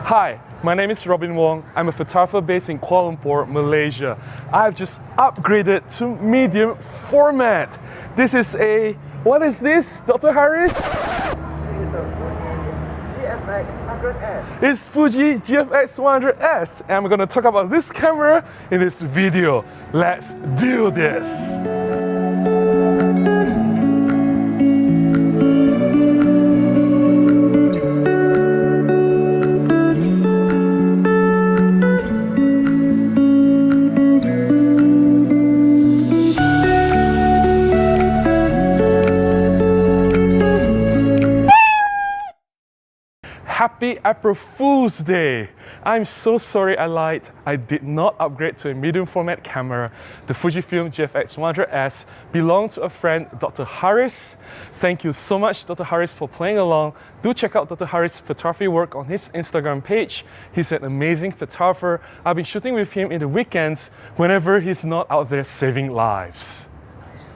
Hi, my name is Robin Wong. I'm a photographer based in Kuala Lumpur, Malaysia. I've just upgraded to medium format. This is what is this, Dr. Harris? This is a FUJI GFX100S. It's FUJI GFX100S, and I'm gonna talk about this camera in this video. Let's do this. Happy April Fool's Day! I'm so sorry I lied. I did not upgrade to a medium format camera. The Fujifilm GFX100S belonged to a friend, Dr. Harris. Thank you so much, Dr. Harris, for playing along. Do check out Dr. Harris' photography work on his Instagram page. He's an amazing photographer. I've been shooting with him in the weekends whenever he's not out there saving lives.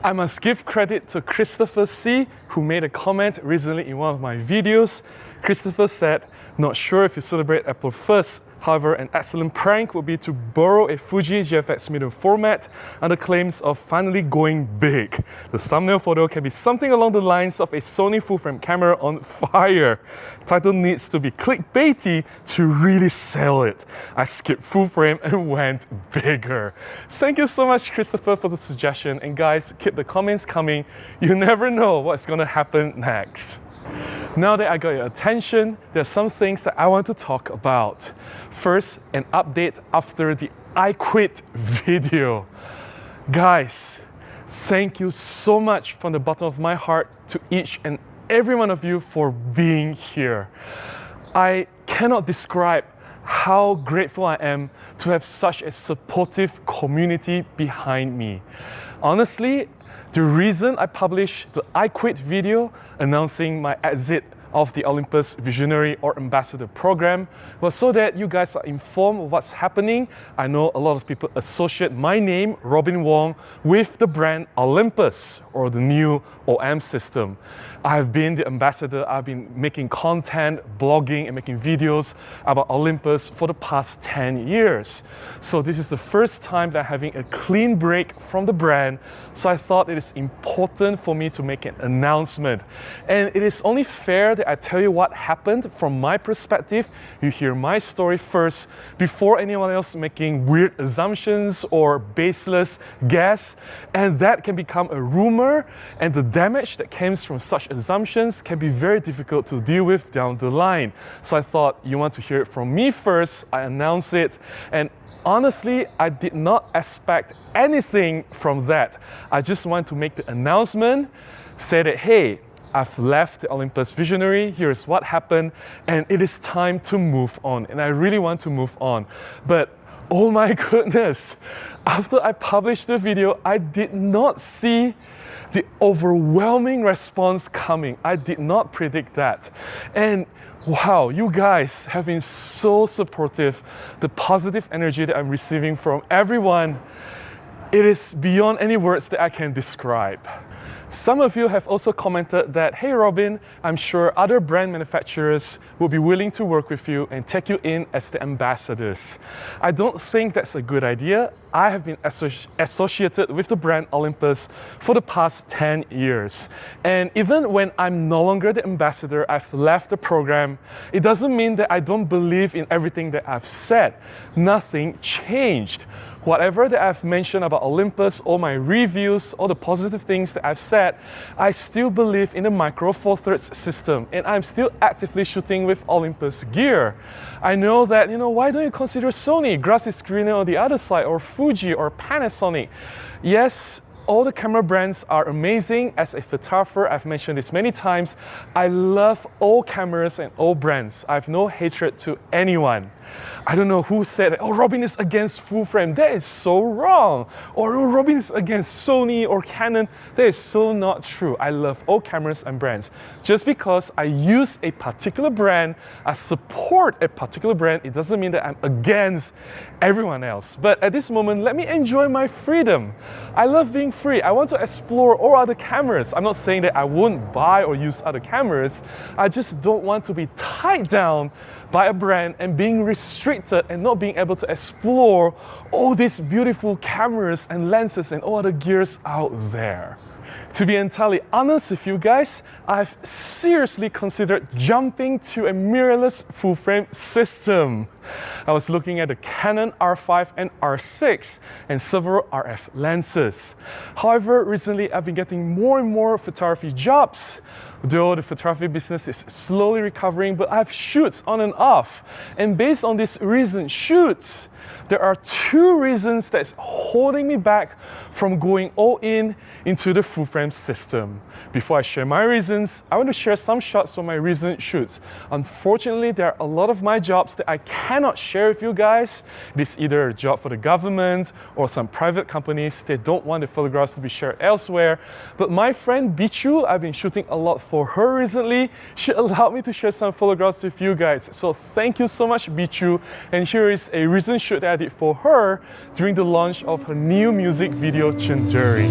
I must give credit to Christopher C, who made a comment recently in one of my videos. Christopher said, "Not sure if you celebrate April 1st. However, an excellent prank would be to borrow a Fuji GFX medium format under claims of finally going big. The thumbnail photo can be something along the lines of a Sony full-frame camera on fire. Title needs to be clickbaity to really sell it. I skipped full-frame and went bigger." Thank you so much, Christopher, for the suggestion. And guys, keep the comments coming. You never know what's gonna happen next. Now that I got your attention, there are some things that I want to talk about. First, an update after the I Quit video. Guys, thank you so much from the bottom of my heart to each and every one of you for being here. I cannot describe how grateful I am to have such a supportive community behind me. Honestly, the reason I published the I Quit video announcing my exit of the Olympus Visionary or Ambassador program was so that you guys are informed of what's happening. I know a lot of people associate my name, Robin Wong, with the brand Olympus or the new OM system. I've been the ambassador. I've been making content, blogging, and making videos about Olympus for the past 10 years. So this is the first time that I'm having a clean break from the brand. So I thought it is important for me to make an announcement. And it is only fair that I tell you what happened from my perspective. You hear my story first before anyone else making weird assumptions or baseless guess. And that can become a rumor, and the damage that comes from such assumptions can be very difficult to deal with down the line. So I thought you want to hear it from me first. I announced it, and honestly, I did not expect anything from that. I just want to make the announcement, say that, hey, I've left the Olympus Visionary, here's what happened, and it is time to move on. And I really want to move on. But oh my goodness, after I published the video, I did not see the overwhelming response coming. I did not predict that. And wow, you guys have been so supportive. The positive energy that I'm receiving from everyone, it is beyond any words that I can describe. Some of you have also commented that, hey Robin, I'm sure other brand manufacturers will be willing to work with you and take you in as the ambassadors. I don't think that's a good idea. I have been associated with the brand Olympus for the past 10 years. And even when I'm no longer the ambassador, I've left the program, it doesn't mean that I don't believe in everything that I've said. Nothing changed. Whatever that I've mentioned about Olympus, all my reviews, all the positive things that I've said, I still believe in the Micro Four Thirds system, and I'm still actively shooting with Olympus gear. I know that, why don't you consider Sony? Grass is greener on the other side, or Fuji or Panasonic. Yes, all the camera brands are amazing. As a photographer, I've mentioned this many times, I love all cameras and all brands. I have no hatred to anyone. I don't know who said, oh, Robin is against full frame. That is so wrong. Or oh, Robin is against Sony or Canon. That is so not true. I love all cameras and brands. Just because I use a particular brand, I support a particular brand, it doesn't mean that I'm against everyone else. But at this moment, let me enjoy my freedom. I love being free. I want to explore all other cameras. I'm not saying that I won't buy or use other cameras. I just don't want to be tied down by a brand and being restricted and not being able to explore all these beautiful cameras and lenses and all other gears out there. To be entirely honest with you guys, I've seriously considered jumping to a mirrorless full-frame system. I was looking at the Canon R5 and R6 and several RF lenses. However, recently I've been getting more and more photography jobs. Though the photography business is slowly recovering, but I have shoots on and off. And based on these recent shoots, there are two reasons that's holding me back from going all in into the full frame system. Before I share my reasons, I want to share some shots from my recent shoots. Unfortunately, there are a lot of my jobs that I cannot share with you guys. It is either a job for the government or some private companies. They don't want the photographs to be shared elsewhere. But my friend Bihzhu, I've been shooting a lot for her recently. She allowed me to share some photographs with you guys. So thank you so much, Bihzhu. And here is a recent shoot that I did for her during the launch of her new music video, Chanduri.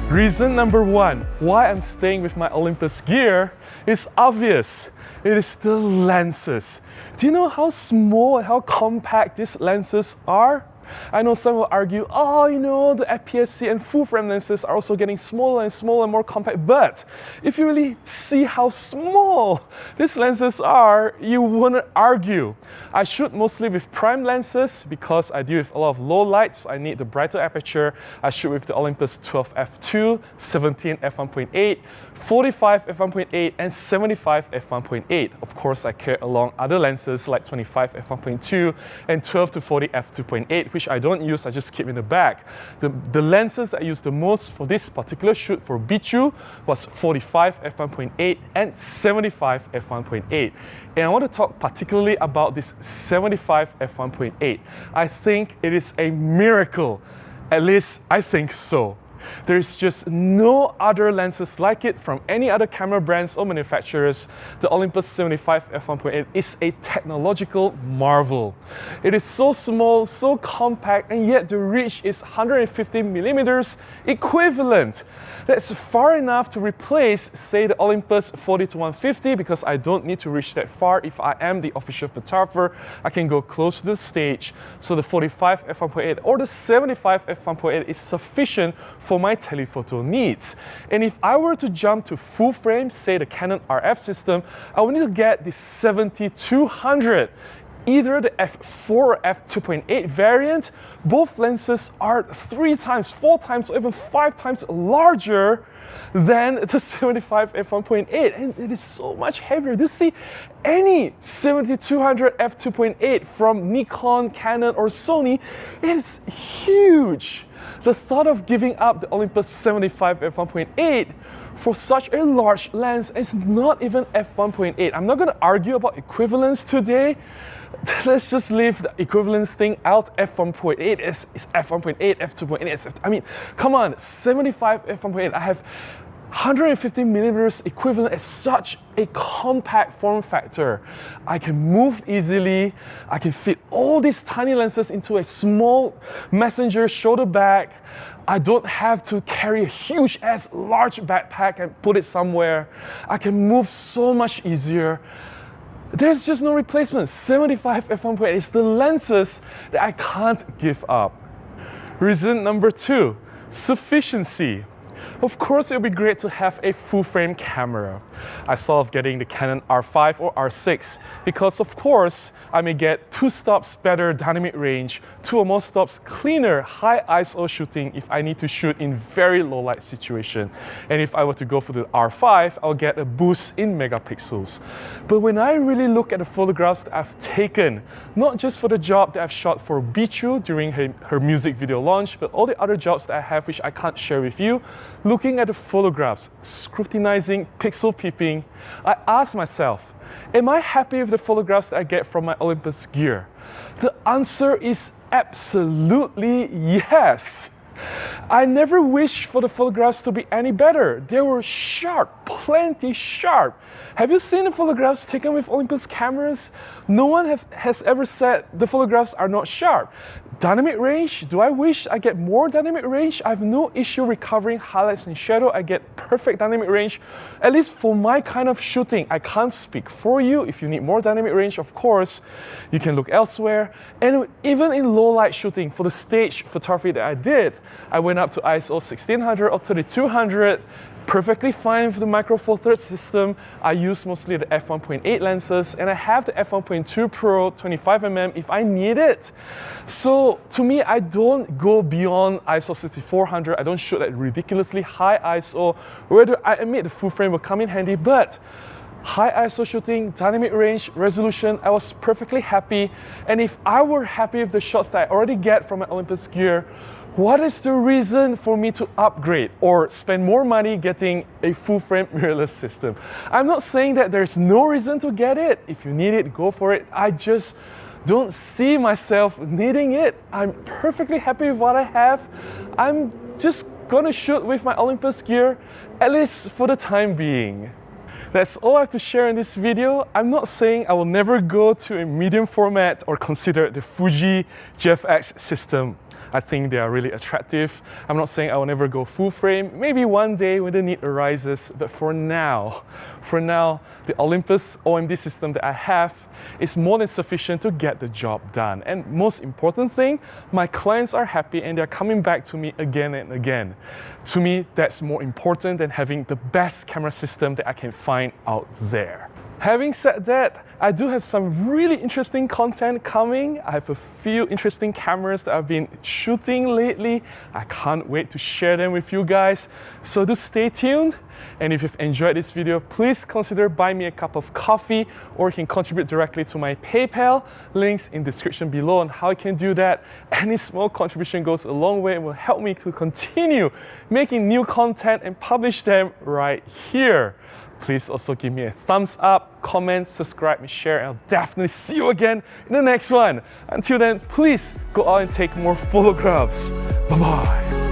Reason number one, why I'm staying with my Olympus gear is obvious. It is the lenses. Do you know how small and how compact these lenses are? I know some will argue, oh, you know, the APS-C and full frame lenses are also getting smaller and smaller and more compact. But if you really see how small these lenses are, you wouldn't argue. I shoot mostly with prime lenses because I deal with a lot of low light, so I need the brighter aperture. I shoot with the Olympus 12 f2, 17 f1.8, 45 f1.8, and 75 f1.8. Of course, I carry along other lenses like 25 f1.2 and 12 to 40 f2.8, which I don't use, I just keep in the bag. The lenses that I used the most for this particular shoot for Bihzhu was 45 f1.8 and 75 f1.8. And I want to talk particularly about this 75 f1.8. I think it is a miracle. At least I think so. There is just no other lenses like it from any other camera brands or manufacturers. The Olympus 75 f1.8 is a technological marvel. It is so small, so compact, and yet the reach is 150 millimeters equivalent. That's far enough to replace, say, the Olympus 40-150, because I don't need to reach that far if I am the official photographer. I can go close to the stage. So the 45 f1.8 or the 75 f1.8 is sufficient for my telephoto needs. And if I were to jump to full frame, say the Canon RF system, I would need to get the 70-200. Either the f4 or f2.8 variant. Both lenses are 3 times, 4 times, or even 5 times larger than the 75 f1.8, and it is so much heavier. You see, any 70-200 f2.8 from Nikon, Canon, or Sony, it's huge. The thought of giving up the Olympus 75 f1.8 for such a large lens is not even f1.8. I'm not going to argue about equivalence today. Let's just leave the equivalence thing out. f1.8 is f1.8, f2.8 is I mean, come on, 75 f1.8. I have 150 millimeters equivalent is such a compact form factor. I can move easily. I can fit all these tiny lenses into a small messenger shoulder bag. I don't have to carry a huge ass large backpack and put it somewhere. I can move so much easier. There's just no replacement. 75 f1.8 is the lenses that I can't give up. Reason number 2, sufficiency. Of course, it would be great to have a full-frame camera. I thought of getting the Canon R5 or R6 because, of course, I may get 2 stops better dynamic range, 2 or more stops cleaner, high ISO shooting if I need to shoot in very low light situation. And if I were to go for the R5, I'll get a boost in megapixels. But when I really look at the photographs that I've taken, not just for the job that I've shot for Bihzhu during her music video launch, but all the other jobs that I have which I can't share with you, looking at the photographs, scrutinizing, pixel peeping, I ask myself, am I happy with the photographs that I get from my Olympus gear? The answer is absolutely yes. I never wished for the photographs to be any better. They were sharp, plenty sharp. Have you seen the photographs taken with Olympus cameras? No one has ever said the photographs are not sharp. Dynamic range, do I wish I get more dynamic range? I have no issue recovering highlights and shadow. I get perfect dynamic range, at least for my kind of shooting. I can't speak for you. If you need more dynamic range, of course, you can look elsewhere. And even in low light shooting, for the stage photography that I did, I went up to ISO 1600 or 3200, perfectly fine with the Micro Four Thirds system. I use mostly the f1.8 lenses, and I have the f1.2 Pro 25mm if I need it. So to me, I don't go beyond ISO 6400. I don't shoot at ridiculously high ISO. Whether I admit the full frame will come in handy, but high ISO shooting, dynamic range, resolution, I was perfectly happy. And if I were happy with the shots that I already get from my Olympus gear, what is the reason for me to upgrade or spend more money getting a full-frame mirrorless system? I'm not saying that there's no reason to get it. If you need it, go for it. I just don't see myself needing it. I'm perfectly happy with what I have. I'm just gonna shoot with my Olympus gear, at least for the time being. That's all I have to share in this video. I'm not saying I will never go to a medium format or consider the FUJI GFX system. I think they are really attractive. I'm not saying I will never go full frame. Maybe one day when the need arises, but for now, the Olympus OMD system that I have is more than sufficient to get the job done. And most important thing, my clients are happy and they're coming back to me again and again. To me, that's more important than having the best camera system that I can find out there. Having said that, I do have some really interesting content coming. I have a few interesting cameras that I've been shooting lately. I can't wait to share them with you guys. So do stay tuned. And if you've enjoyed this video, please consider buying me a cup of coffee, or you can contribute directly to my PayPal. Links in the description below on how you can do that. Any small contribution goes a long way and will help me to continue making new content and publish them right here. Please also give me a thumbs up, comment, subscribe, and share, and I'll definitely see you again in the next one. Until then, please go out and take more photographs. Bye-bye.